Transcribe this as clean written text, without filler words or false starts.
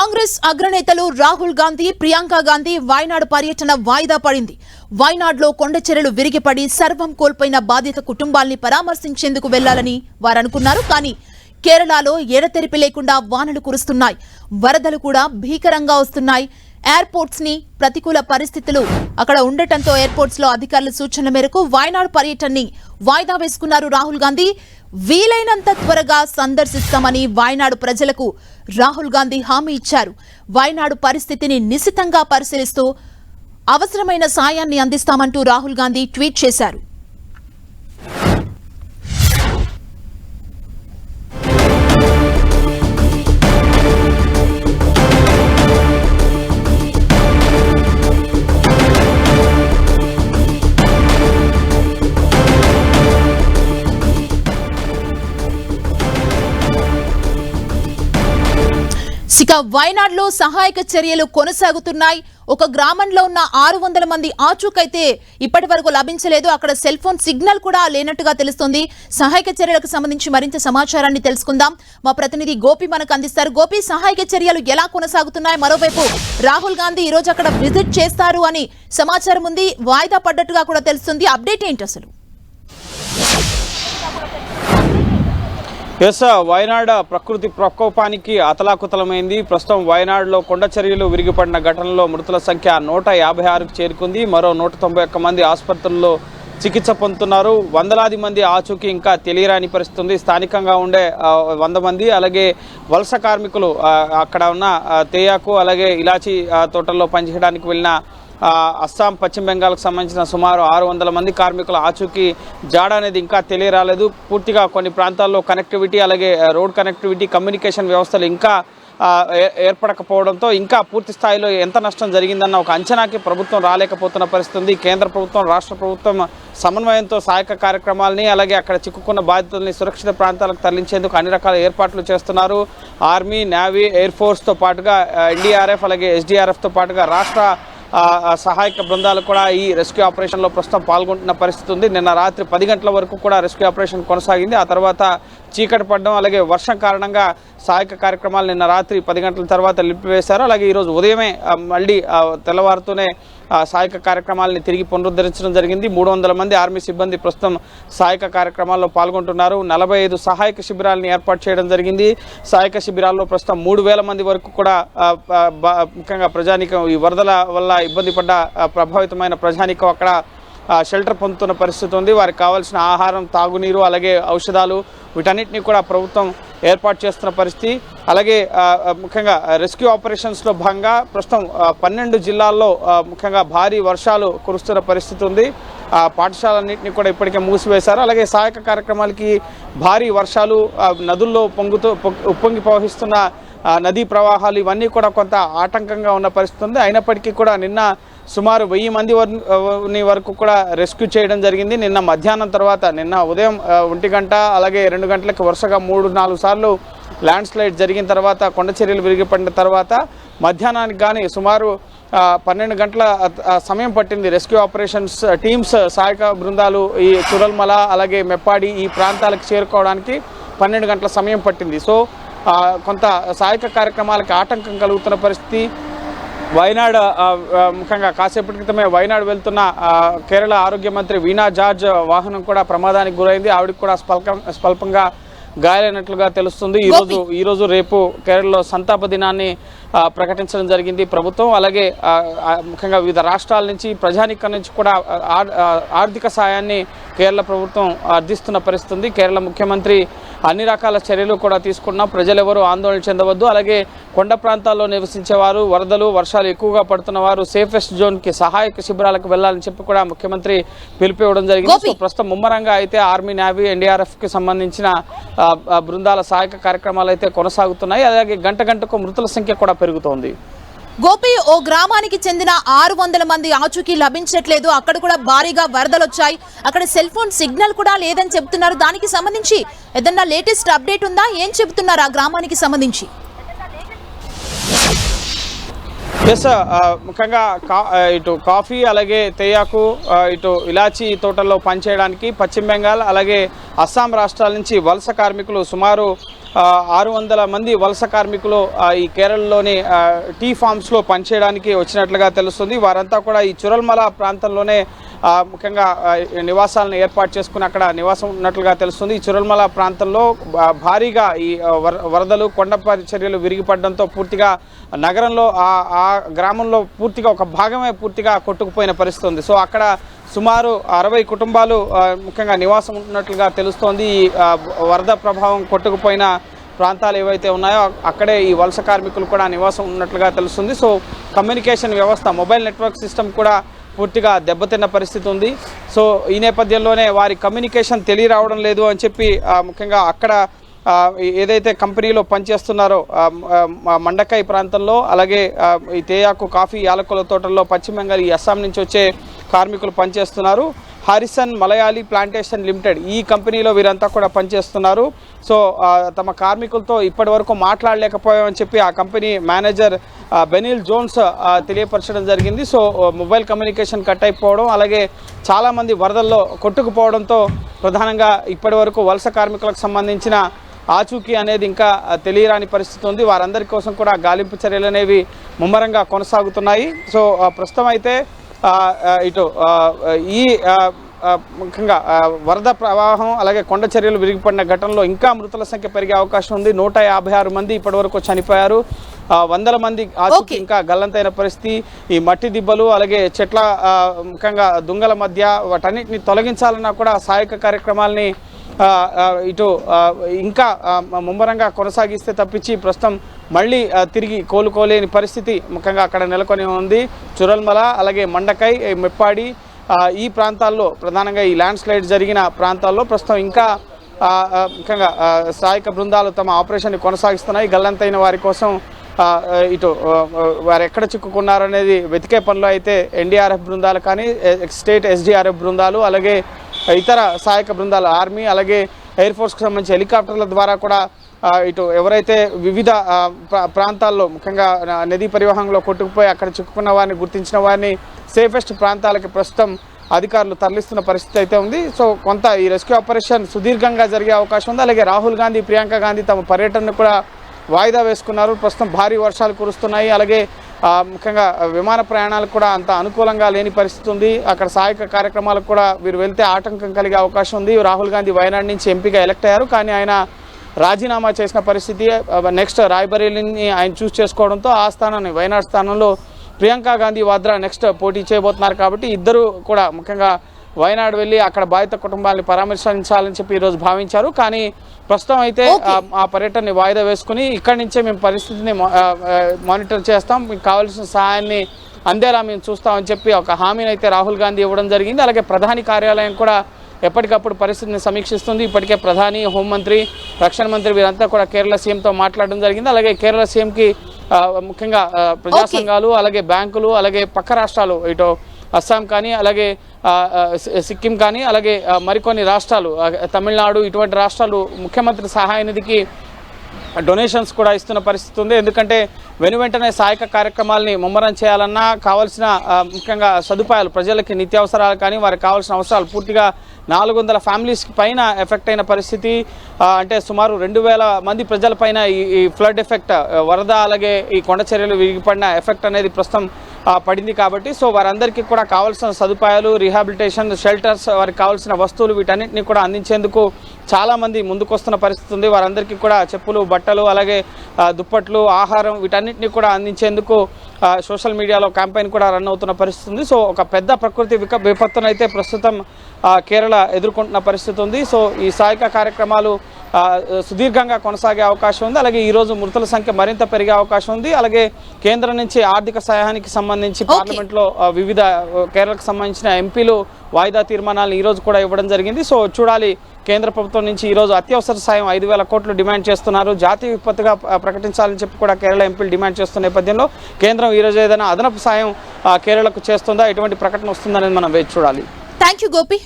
కాంగ్రెస్ అగ్రనేతలు రాహుల్ గాంధీ, ప్రియాంక గాంధీ వాయనాడు పర్యటన వాయిదా పడింది. వాయనాడులో కొండచెరలు విరిగిపడి సర్వం కోల్పోయిన బాధిత కుటుంబాల్ని పరామర్శించేందుకు వెళ్లాలని వారనుకున్నారు. కానీ కేరళలో ఎడతెరిపి లేకుండా వానలు కురుస్తున్నాయి. వరదలు కూడా భీకరంగా వస్తున్నాయి. ఎయిర్పోర్ట్స్ ని ప్రతికూల పరిస్థితులు అక్కడ ఉండటంతో ఎయిర్పోర్ట్స్ లో అధికారుల సూచనల మేరకు వాయనాడు పర్యటనని వాయిదా వేసుకున్నారు రాహుల్ గాంధీ. వీలైనంత త్వరగా సందర్శిస్తామని వాయనాడు ప్రజలకు రాహుల్ గాంధీ హామీ ఇచ్చారు. వాయనాడు పరిస్థితిని నిశితంగా పరిశీలిస్తూ అవసరమైన సాయాన్ని అందిస్తామంటూ రాహుల్ గాంధీ ట్వీట్ చేశారు. ఇక వాయనాడులో సహాయక చర్యలు కొనసాగుతున్నాయి. ఒక గ్రామంలో ఉన్న 600 మంది ఆచూకైతే ఇప్పటి వరకు లభించలేదు. అక్కడ సెల్ ఫోన్ సిగ్నల్ కూడా లేనట్టుగా తెలుస్తోంది. సహాయక చర్యలకు సంబంధించి మరింత సమాచారాన్ని తెలుసుకుందాం. మా ప్రతినిధి గోపి మనకు అందిస్తారు. గోపి, సహాయక చర్యలు ఎలా కొనసాగుతున్నాయి? మరోవైపు రాహుల్ గాంధీ ఈ రోజు అక్కడ విజిట్ చేస్తారు అని సమాచారం ఉంది. వాయిదా పడ్డట్టుగా కూడా తెలుస్తుంది. అప్డేట్ ఏంటి అసలు? వయనాడు ప్రకృతి ప్రకోపానికి అతలాకుతలమైంది. ప్రస్తుతం వయనాడులో కొండ చర్యలు విరిగిపడిన ఘటనలో మృతుల సంఖ్య 156కు చేరుకుంది. మరో 191 మంది ఆసుపత్రుల్లో చికిత్స పొందుతున్నారు. వందలాది మంది ఆచూకీ ఇంకా తెలియరాని పరిస్థితి. స్థానికంగా ఉండే 100 మంది, అలాగే వలస కార్మికులు అక్కడ ఉన్న తేయాకు అలాగే ఇలాచి తోటల్లో పనిచేయడానికి వెళ్ళిన అస్సాం, పశ్చిమ బెంగాల్కు సంబంధించిన సుమారు 600 మంది కార్మికుల ఆచూకీ జాడ అనేది ఇంకా తెలియరాలేదు. పూర్తిగా కొన్ని ప్రాంతాల్లో కనెక్టివిటీ, అలాగే రోడ్ కనెక్టివిటీ, కమ్యూనికేషన్ వ్యవస్థలు ఇంకా ఏర్పడకపోవడంతో ఇంకా పూర్తి స్థాయిలో ఎంత నష్టం జరిగిందన్న ఒక అంచనాకి ప్రభుత్వం రాలేకపోతున్న పరిస్థితి. కేంద్ర ప్రభుత్వం, రాష్ట్ర ప్రభుత్వం సమన్వయంతో సహాయక కార్యక్రమాలని, అలాగే అక్కడ చిక్కుకున్న బాధితుల్ని సురక్షిత ప్రాంతాలకు తరలించేందుకు అన్ని రకాల ఏర్పాట్లు చేస్తున్నారు. ఆర్మీ, నేవీ, ఎయిర్ ఫోర్స్తో పాటుగా ఎన్డీఆర్ఎఫ్, అలాగే ఎస్డీఆర్ఎఫ్తో పాటుగా రాష్ట్ర సహాయక బృందాలు కూడా ఈ రెస్క్యూ ఆపరేషన్లో ప్రస్తుతం పాల్గొంటున్న పరిస్థితి ఉంది. నిన్న రాత్రి 10 గంటల వరకు కూడా రెస్క్యూ ఆపరేషన్ కొనసాగింది. ఆ తర్వాత చీకటి పడడం, అలాగే వర్షం కారణంగా సహాయక కార్యక్రమాలు నిన్న రాత్రి 10 గంటల తర్వాత నిలిపివేశారు. అలాగే ఈరోజు ఉదయమే మళ్ళీ తెల్లవారుతూనే సహాయక కార్యక్రమాలని తిరిగి పునరుద్ధరించడం జరిగింది. 300 మంది ఆర్మీ సిబ్బంది ప్రస్తుతం సహాయక కార్యక్రమాల్లో పాల్గొంటున్నారు. 45 సహాయక శిబిరాలను ఏర్పాటు చేయడం జరిగింది. సహాయక శిబిరాల్లో ప్రస్తుతం 3000 మంది వరకు కూడా ముఖ్యంగా ప్రజానీకం, ఈ వరదల వల్ల ఇబ్బంది పడ్డ ప్రభావితమైన ప్రజానీకం అక్కడ షెల్టర్ పొందుతున్న పరిస్థితి ఉంది. వారికి కావాల్సిన ఆహారం, తాగునీరు, అలాగే ఔషధాలు వీటన్నిటినీ కూడా ప్రభుత్వం ఏర్పాటు చేస్తున్న పరిస్థితి. అలాగే ముఖ్యంగా రెస్క్యూ ఆపరేషన్స్లో భాగంగా ప్రస్తుతం 12 జిల్లాల్లో ముఖ్యంగా భారీ వర్షాలు కురుస్తున్న పరిస్థితి ఉంది. పాఠశాలన్నింటినీ కూడా ఇప్పటికే మూసివేశారు. అలాగే సహాయక కార్యక్రమాలకి భారీ వర్షాలు, నదుల్లో ఉప్పొంగి ప్రవహిస్తున్న నదీ ప్రవాహాలు ఇవన్నీ కూడా కొంత ఆటంకంగా ఉన్న పరిస్థితి ఉంది. అయినప్పటికీ కూడా నిన్న సుమారు 1000 మంది వరకు కూడా రెస్క్యూ చేయడం జరిగింది. నిన్న మధ్యాహ్నం తర్వాత, నిన్న ఉదయం 1 గంట అలాగే 2 గంటలకు వరుసగా 3-4 సార్లు ల్యాండ్ స్లైడ్ జరిగిన తర్వాత, కొండ చర్యలు విరిగిపడిన తర్వాత మధ్యాహ్నానికి కానీ సుమారు 12 గంటల సమయం పట్టింది రెస్క్యూ ఆపరేషన్స్ టీమ్స్, సహాయక బృందాలు ఈ చురల్మల అలాగే మెప్పాడి ఈ ప్రాంతాలకు చేరుకోవడానికి 12 గంటల సమయం పట్టింది. సో కొంత సహాయక కార్యక్రమాలకి ఆటంకం కలుగుతున్న పరిస్థితి. వయనాడు ముఖ్యంగా కాసేపటి క్రితమే వయనాడు వెళ్తున్న కేరళ ఆరోగ్య మంత్రి వీణా జార్జ్ వాహనం కూడా ప్రమాదానికి గురైంది. ఆవిడకి కూడా స్వల్పంగా గాయాలైనట్లుగా తెలుస్తుంది. ఈరోజు రేపు కేరళలో సంతాప దినాన్ని ప్రకటించడం జరిగింది ప్రభుత్వం. అలాగే ముఖ్యంగా వివిధ రాష్ట్రాల నుంచి, ప్రజానీకం నుంచి కూడా ఆర్థిక సాయాన్ని కేరళ ప్రభుత్వం అందిస్తున్న పరిస్థితి ఉంది. కేరళ ముఖ్యమంత్రి అన్ని రకాల చర్యలు కూడా తీసుకున్నా ప్రజలెవరూ ఆందోళన చెందవద్దు, అలాగే కొండ ప్రాంతాల్లో నివసించేవారు, వరదలు వర్షాలు ఎక్కువగా పడుతున్న వారు సేఫెస్ట్ జోన్కి, సహాయక శిబిరాలకు వెళ్లాలని చెప్పి కూడా ముఖ్యమంత్రి పిలుపునివ్వడం జరిగింది. ప్రస్తుతం ముమ్మరంగా అయితే ఆర్మీ, నేవీ, ఎన్డీఆర్ఎఫ్కి సంబంధించిన బృందాల సహాయక కార్యక్రమాలు అయితే కొనసాగుతున్నాయి. అలాగే గంటకు మృతుల సంఖ్య కూడా పెరుగుతోంది. గోపి, ఓ గ్రామానికి చెందిన 600 మంది ఆచూకీ లభించట్లేదు. అక్కడ కూడా భారీగా వరదలు వచ్చాయి. అక్కడ సెల్ ఫోన్ సిగ్నల్ కూడా లేదని చెప్తున్నారు. దానికి సంబంధించి ఏదన్నా లేటెస్ట్ అప్డేట్ ఉందా? ఏం చెబుతున్నారు ఆ గ్రామానికి సంబంధించి? ముఖ్యంగా ఇటు కాఫీ అలాగే తేయాకు ఇటు ఇలాచి తోటల్లో పనిచేయడానికి పశ్చిమ బెంగాల్ అలాగే అస్సాం రాష్ట్రాల నుంచి వలస కార్మికులు సుమారు 600 మంది వలస కార్మికులు ఈ కేరళలోని టీ ఫార్మ్స్లో పనిచేయడానికి వచ్చినట్లుగా తెలుస్తుంది. వారంతా కూడా ఈ చురల్మల ప్రాంతంలోనే ముఖ్యంగా నివాసాలను ఏర్పాటు చేసుకుని అక్కడ నివాసం ఉన్నట్లుగా తెలుస్తుంది. ఈ చురల్మల ప్రాంతంలో భారీగా ఈ వరదలు కొండ చర్యలు విరిగిపడడంతో పూర్తిగా నగరంలో ఆ గ్రామంలో పూర్తిగా ఒక భాగమే పూర్తిగా కొట్టుకుపోయిన పరిస్థితి ఉంది. సో అక్కడ సుమారు 60 కుటుంబాలు ముఖ్యంగా నివాసం ఉన్నట్లుగా తెలుస్తోంది. ఈ వరద ప్రభావం కొట్టుకుపోయిన ప్రాంతాలు ఏవైతే ఉన్నాయో అక్కడే ఈ వలస కార్మికులు కూడా నివాసం ఉన్నట్లుగా తెలుస్తుంది. సో కమ్యూనికేషన్ వ్యవస్థ, మొబైల్ నెట్వర్క్ సిస్టమ్ కూడా పూర్తిగా దెబ్బతిన్న పరిస్థితి ఉంది. సో ఈ నేపథ్యంలోనే వారి కమ్యూనికేషన్ తెలియరావడం లేదు అని చెప్పి ముఖ్యంగా అక్కడ ఏదైతే కంపెనీలో పనిచేస్తున్నారో మండకై ప్రాంతంలో, అలాగే ఈ తేయాకు కాఫీ యాలకుల తోటల్లో పశ్చిమ బెంగాల్ ఈ అస్సాం నుంచి వచ్చే కార్మికులు పనిచేస్తున్నారు. హారిసన్ మలయాళీ ప్లాంటేషన్ లిమిటెడ్ ఈ కంపెనీలో వీరంతా కూడా పనిచేస్తున్నారు. సో తమ కార్మికులతో ఇప్పటి వరకు మాట్లాడలేకపోయామని చెప్పి ఆ కంపెనీ మేనేజర్ బెనిల్ జోన్స్ తెలియపరచడం జరిగింది. సో మొబైల్ కమ్యూనికేషన్ కట్ అయిపోవడం, అలాగే చాలామంది వరదల్లో కొట్టుకుపోవడంతో ప్రధానంగా ఇప్పటి వరకు వలస కార్మికులకు సంబంధించిన ఆచూకీ అనేది ఇంకా తెలియరాని పరిస్థితి ఉంది. వారందరి కోసం కూడా గాలింపు చర్యలు అనేవి ముమ్మరంగా కొనసాగుతున్నాయి. సో ప్రస్తుతం అయితే ఇటు ఈ ముఖ్యంగా వరద ప్రవాహం అలాగే కొండ చర్యలు విరిగిపడిన ఘటనలో ఇంకా మృతుల సంఖ్య పెరిగే అవకాశం ఉంది. 156 మంది ఇప్పటి వరకు చనిపోయారు. 100 మంది ఆచూకీ ఇంకా గల్లంతైన పరిస్థితి. ఈ మట్టి దిబ్బలు అలాగే చెట్ల ముఖ్యంగా దుంగల మధ్య వాటన్నిటిని తొలగించాలన్నా కూడా సహాయక కార్యక్రమాలని ఇటు ఇంకా ముమ్మరంగా కొనసాగిస్తే తప్పించి ప్రస్తుతం మళ్ళీ తిరిగి కోలుకోలేని పరిస్థితి ముఖ్యంగా అక్కడ నెలకొని ఉంది. చురల్మల అలాగే మండకై, మెప్పాడి ఈ ప్రాంతాల్లో ప్రధానంగా ఈ ల్యాండ్ స్లైడ్ జరిగిన ప్రాంతాల్లో ప్రస్తుతం ఇంకా ముఖ్యంగా సహాయక బృందాలు తమ ఆపరేషన్ కొనసాగిస్తున్నాయి. గల్లంతైన వారి కోసం ఇటు వారు ఎక్కడ చిక్కుకున్నారనేది వెతికే పనిలో అయితే ఎన్డీఆర్ఎఫ్ బృందాలు కానీ, స్టేట్ ఎస్డీఆర్ఎఫ్ బృందాలు, అలాగే ఇతర సహాయక బృందాలు, ఆర్మీ అలాగే ఎయిర్ ఫోర్స్కి సంబంధించి హెలికాప్టర్ల ద్వారా కూడా ఇటు ఎవరైతే వివిధ ప్రాంతాల్లో ముఖ్యంగా నదీ పరివాహంలో కొట్టుకుపోయి అక్కడ చిక్కుకున్న వారిని గుర్తించిన వారిని సేఫెస్ట్ ప్రాంతాలకి ప్రస్తుతం అధికారులు తరలిస్తున్న పరిస్థితి అయితే ఉంది. సో కొంత ఈ రెస్క్యూ ఆపరేషన్ సుదీర్ఘంగా జరిగే అవకాశం ఉంది. అలాగే రాహుల్ గాంధీ, ప్రియాంక గాంధీ తమ పర్యటనను కూడా వాయిదా వేసుకున్నారు. ప్రస్తుతం భారీ వర్షాలు కురుస్తున్నాయి. అలాగే ముఖ్యంగా విమాన ప్రయాణాలకు కూడా అంత అనుకూలంగా లేని పరిస్థితి ఉంది. అక్కడ సహాయక కార్యక్రమాలకు కూడా వీరు వెళ్తే ఆటంకం కలిగే అవకాశం ఉంది. రాహుల్ గాంధీ వయనాడ్ నుంచి ఎంపీగా ఎలక్ట్ అయ్యారు, కానీ ఆయన రాజీనామా చేసిన పరిస్థితి. నెక్స్ట్ రాయ్బరేలీని ఆయన చూస్ చేసుకోవడంతో ఆ స్థానాన్ని, వయనాడ్ స్థానంలో ప్రియాంక గాంధీ వాద్రా నెక్స్ట్ పోటీ చేయబోతున్నారు. కాబట్టి ఇద్దరు కూడా ముఖ్యంగా వయనాడ్ వెళ్ళి అక్కడ బాధిత కుటుంబాలను పరామర్శించాలని చెప్పి ఈరోజు భావించారు. కానీ ప్రస్తుతం అయితే ఆ పర్యటనని వాయిదా వేసుకుని ఇక్కడి నుంచే మేము పరిస్థితిని మానిటర్ చేస్తాం, మీకు కావాల్సిన సహాయాన్ని అందేలా మేము చూస్తామని చెప్పి ఒక హామీని అయితే రాహుల్ గాంధీ ఇవ్వడం జరిగింది. అలాగే ప్రధాని కార్యాలయం కూడా ఎప్పటికప్పుడు పరిస్థితిని సమీక్షిస్తుంది. ఇప్పటికే ప్రధాని, హోంమంత్రి, రక్షణ మంత్రి వీరంతా కూడా కేరళ సీఎంతో మాట్లాడడం జరిగింది. అలాగే కేరళ సీఎంకి ముఖ్యంగా ప్రజా సంఘాలు, అలాగే బ్యాంకులు, అలాగే పక్క రాష్ట్రాలు ఇటు అస్సాం కానీ, అలాగే సిక్కిం కానీ, అలాగే మరికొన్ని రాష్ట్రాలు తమిళనాడు ఇటువంటి రాష్ట్రాలు ముఖ్యమంత్రి సహాయ నిధికి డొనేషన్స్ కూడా ఇస్తున్న పరిస్థితి ఉంది. ఎందుకంటే వెనువెంటనే సహాయక కార్యక్రమాలని ముమ్మరం చేయాలన్నా కావాల్సిన ముఖ్యంగా సదుపాయాలు, ప్రజలకి నిత్యావసరాలు కానీ వారికి కావాల్సిన అవసరాలు పూర్తిగా 400 ఫ్యామిలీస్కి పైన ఎఫెక్ట్ అయిన పరిస్థితి. అంటే సుమారు 2000 మంది ప్రజలపైన ఈ ఫ్లడ్ ఎఫెక్ట్, వరద అలాగే ఈ కొండ చర్యలు విరిగిపడిన ఎఫెక్ట్ అనేది ప్రస్తుతం పడింది. కాబట్టి సో వారందరికీ కూడా కావాల్సిన సదుపాయాలు, రీహాబిలిటేషన్, షెల్టర్స్, వారికి కావాల్సిన వస్తువులు వీటన్నిటిని కూడా అందించేందుకు చాలామంది ముందుకొస్తున్న పరిస్థితి ఉంది. వారందరికీ కూడా చెప్పులు, బట్టలు, అలాగే దుప్పట్లు, ఆహారం వీటన్నిటిని కూడా అందించేందుకు సోషల్ మీడియాలో క్యాంపెయిన్ కూడా రన్ అవుతున్న పరిస్థితి ఉంది. సో ఒక పెద్ద ప్రకృతి విపత్తును అయితే ప్రస్తుతం కేరళ ఎదుర్కొంటున్న పరిస్థితి ఉంది. సో ఈ సహాయక కార్యక్రమాలు సుదీర్ఘంగా కొనసాగే అవకాశం ఉంది. అలాగే ఈరోజు మృతుల సంఖ్య మరింత పెరిగే అవకాశం ఉంది. అలాగే కేంద్రం నుంచి ఆర్థిక సహాయానికి సంబంధించి పార్లమెంట్లో వివిధ కేరళకు సంబంధించిన ఎంపీలు వాయిదా తీర్మానాలను ఈరోజు కూడా ఇవ్వడం జరిగింది. సో చూడాలి, కేంద్ర ప్రభుత్వం నుంచి ఈరోజు అత్యవసర సాయం 5,000 కోట్లు డిమాండ్ చేస్తున్నారు. జాతీయ విపత్తుగా ప్రకటించాలని చెప్పి కూడా కేరళ ఎంపీలు డిమాండ్ చేస్తున్న నేపథ్యంలో కేంద్రం ఈరోజు ఏదైనా అదనపు సాయం కేరళకు చేస్తుందా, ఎటువంటి ప్రకటన వస్తుందనేది మనం వేచి చూడాలి. Thank you Gopi.